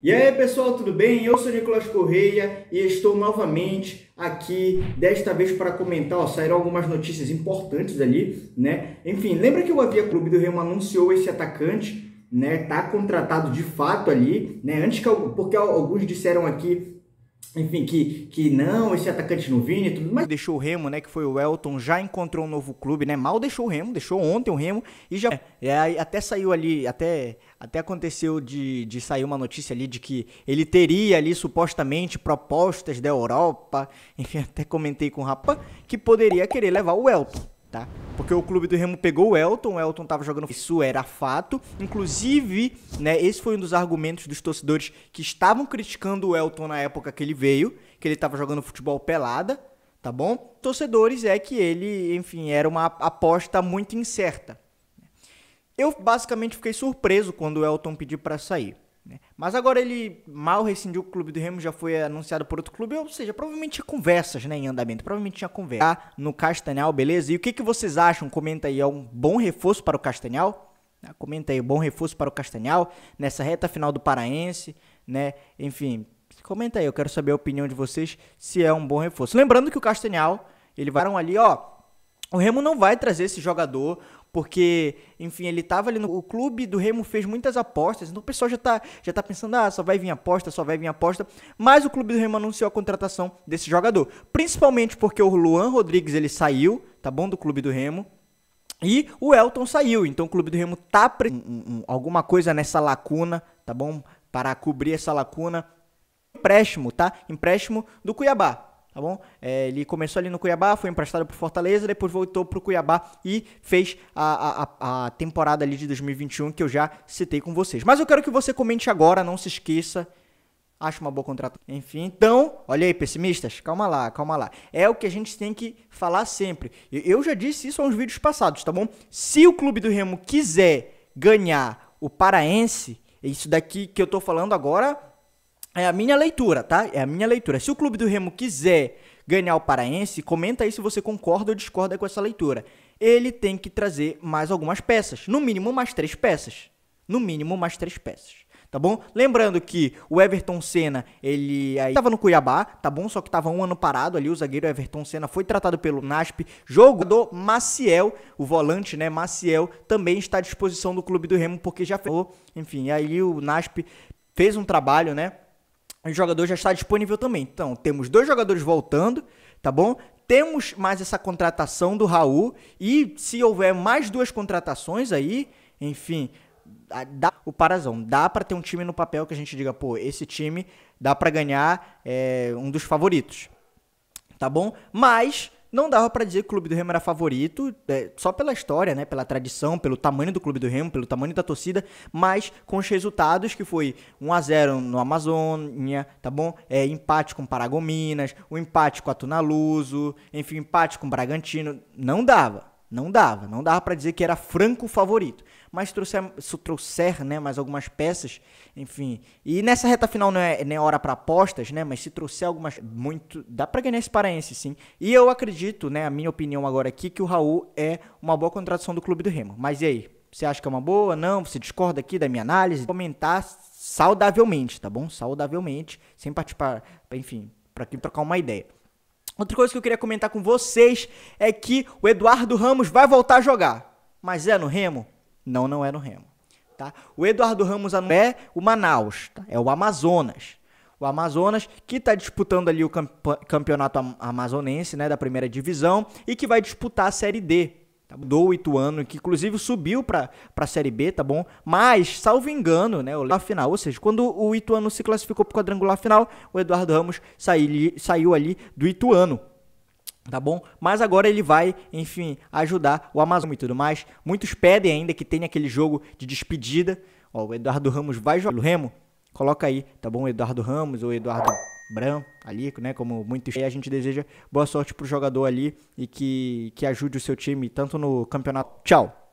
E aí pessoal, tudo bem? Eu sou Nicolas Correia e estou novamente aqui, desta vez para comentar, saíram algumas notícias importantes ali, né? Enfim, lembra que o Clube do Remo anunciou esse atacante, né? Tá contratado de fato ali, né? Porque alguns disseram aqui, enfim, que não, esse atacante não vinha e tudo, mas deixou o Remo, né, que foi o Elton, já encontrou um novo clube, né, mal deixou o Remo, deixou ontem o Remo e já, até saiu ali, até aconteceu de sair uma notícia ali de que ele teria ali supostamente propostas da Europa, enfim, até comentei com o rapaz, que poderia querer levar o Elton. Tá? Porque o clube do Remo pegou o Elton tava jogando, isso era fato, inclusive, né, esse foi um dos argumentos dos torcedores que estavam criticando o Elton na época que ele veio, que ele tava jogando futebol pelada, tá bom? Torcedores é que ele, enfim, era uma aposta muito incerta. Eu basicamente fiquei surpreso quando o Elton pediu para sair. Mas agora ele mal rescindiu o clube do Remo, já foi anunciado por outro clube, ou seja, provavelmente tinha conversas, né, em andamento, provavelmente tinha conversa no Castanhal, beleza? E o que vocês acham? Comenta aí, é um bom reforço para o Castanhal? Comenta aí, bom reforço para o Castanhal, nessa reta final do Paraense, né, enfim, comenta aí, eu quero saber a opinião de vocês, se é um bom reforço. Lembrando que o Castanhal, ele vai ali, ó, o Remo não vai trazer esse jogador, porque, enfim, ele tava ali no... O clube do Remo fez muitas apostas, então o pessoal já tá pensando, só vai vir aposta, só vai vir aposta. Mas o clube do Remo anunciou a contratação desse jogador. Principalmente porque o Luan Rodrigues, ele saiu, tá bom, do clube do Remo. E o Elton saiu, então o clube do Remo tá alguma coisa nessa lacuna, tá bom? Para cobrir essa lacuna. Empréstimo, tá? Empréstimo do Cuiabá. Tá bom? Ele começou ali no Cuiabá, foi emprestado pro Fortaleza, depois voltou pro Cuiabá e fez a temporada ali de 2021 que eu já citei com vocês. Mas eu quero que você comente agora, não se esqueça. Acho uma boa contratação. Enfim, então, olha aí, pessimistas, calma lá, calma lá. É o que a gente tem que falar sempre. Eu já disse isso nos vídeos passados, tá bom? Se o clube do Remo quiser ganhar o Paraense, isso daqui que eu tô falando agora... É a minha leitura, tá? É a minha leitura. Se o clube do Remo quiser ganhar o Paraense, comenta aí se você concorda ou discorda com essa leitura. Ele tem que trazer mais algumas peças. No mínimo, mais 3 peças. No mínimo, mais 3 peças. Tá bom? Lembrando que o Everton Senna, ele aí tava no Cuiabá, tá bom? Só que tava um ano parado ali, o zagueiro Everton Senna foi tratado pelo NASP. Jogador Maciel, o volante, né? Maciel também está à disposição do clube do Remo, porque já fez. Enfim, aí o NASP fez um trabalho, né? O jogador já está disponível também. Então, temos 2 jogadores voltando, tá bom? Temos mais essa contratação do Raul. E se houver mais 2 contratações aí, enfim, dá o Parazão. Dá para ter um time no papel que a gente diga, pô, esse time dá para ganhar, um dos favoritos. Tá bom? Mas... não dava pra dizer que o clube do Remo era favorito, só pela história, né, pela tradição, pelo tamanho do clube do Remo, pelo tamanho da torcida, mas com os resultados que foi 1-0 no Amazônia, tá bom? Empate com Paragominas, o empate com a Tunaluso, enfim, empate com o Bragantino, não dava pra dizer que era franco favorito. Mas trouxer, né, mais algumas peças, enfim. E nessa reta final não é hora para apostas, né, mas se trouxer algumas, muito, dá para ganhar esse Paraense, sim. E eu acredito, né, a minha opinião agora aqui, que o Raul é uma boa contratação do clube do Remo. Mas e aí? Você acha que é uma boa? Não? Você discorda aqui da minha análise? Comentar saudavelmente, tá bom? Saudavelmente, sem partir para, enfim, para aqui trocar uma ideia. Outra coisa que eu queria comentar com vocês é que o Eduardo Ramos vai voltar a jogar. Mas é no Remo? Não, não é no Remo. Tá? O Eduardo Ramos não é o Manaus, tá? É o Amazonas. O Amazonas que está disputando ali o campeonato amazonense, né, da primeira divisão e que vai disputar a Série D. Tá? Do Ituano, que inclusive subiu para a Série B, tá bom? Mas, salvo engano, né, na final, ou seja, quando o Ituano se classificou para o quadrangular final, o Eduardo Ramos saiu ali do Ituano. Tá bom? Mas agora ele vai, enfim, ajudar o Amazonas e tudo mais. Muitos pedem ainda que tenha aquele jogo de despedida. Ó, o Eduardo Ramos vai jogar pelo Remo. Coloca aí, tá bom? Eduardo Ramos ou Eduardo Bran ali, né? Como muitos. E a gente deseja boa sorte pro jogador ali e que ajude o seu time tanto no campeonato. Tchau!